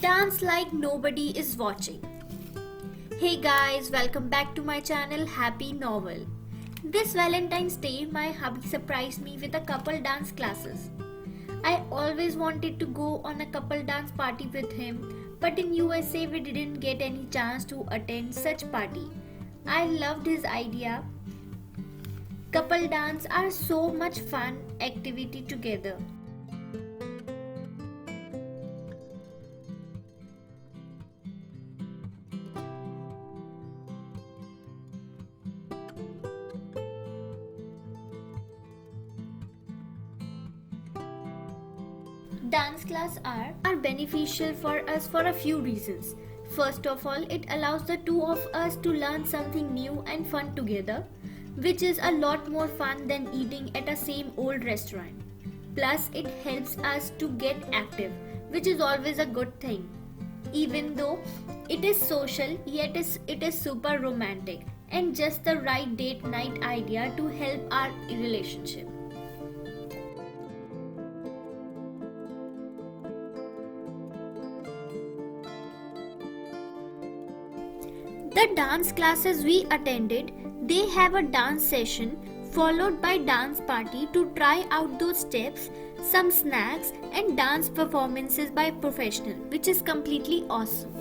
Dance like nobody is watching. Hey guys, welcome back to my channel Happy Novel. This Valentine's Day, my hubby surprised me with a couple dance classes. I always wanted to go on a couple dance party with him, but in USA we didn't get any chance to attend such party. I loved his idea. Couple dance are so much fun activity together. Dance class are beneficial for us for a few reasons. First of all, it allows the two of us to learn something new and fun together, which is a lot more fun than eating at a same old restaurant. Plus, it helps us to get active, which is always a good thing. Even though it is social, yet it is super romantic and just the right date night idea to help our relationship. The dance classes we attended, they have a dance session followed by dance party to try out those steps, some snacks and dance performances by professional, which is completely awesome.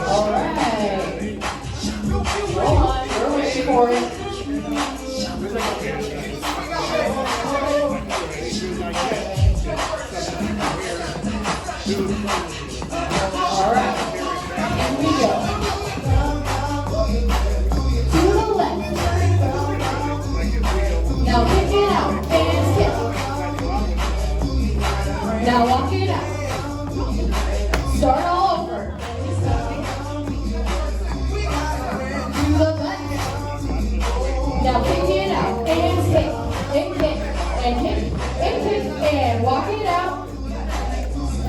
Alright. Roll on. We're waiting for it. Alright. And we go. To the left. Now kick it out and skip. Now walk it out. Start all over. To the left. Now kick it out and kick and kick and kick and kick and walk it out.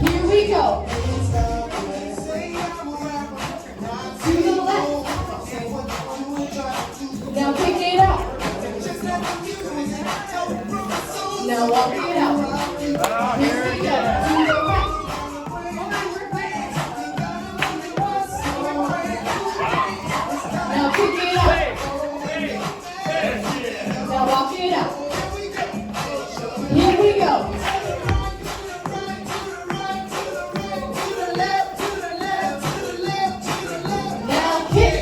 Here we go. To the left. Now kick it out. Now walk it out. Here we go. To the right. Now kick it out. Now walk it out. Here we go. Now kick.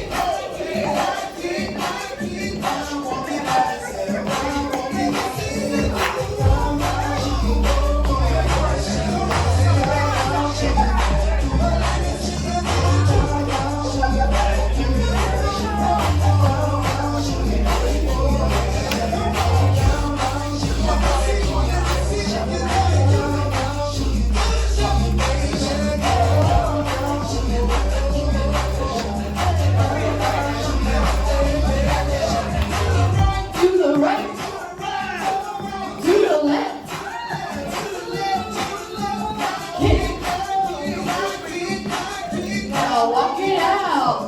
To the right. To the left. Kick. Now walk it out.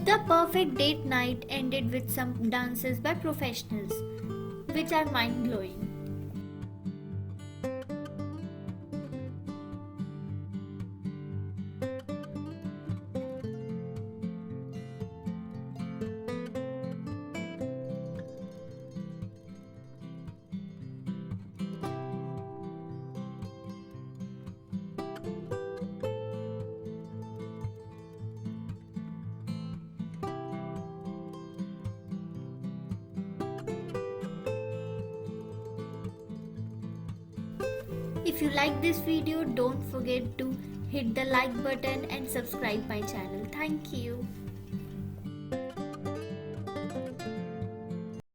The perfect date night ended with some dances by professionals, which are mind blowing. If you like this video, don't forget to hit the like button and subscribe my channel. Thank you.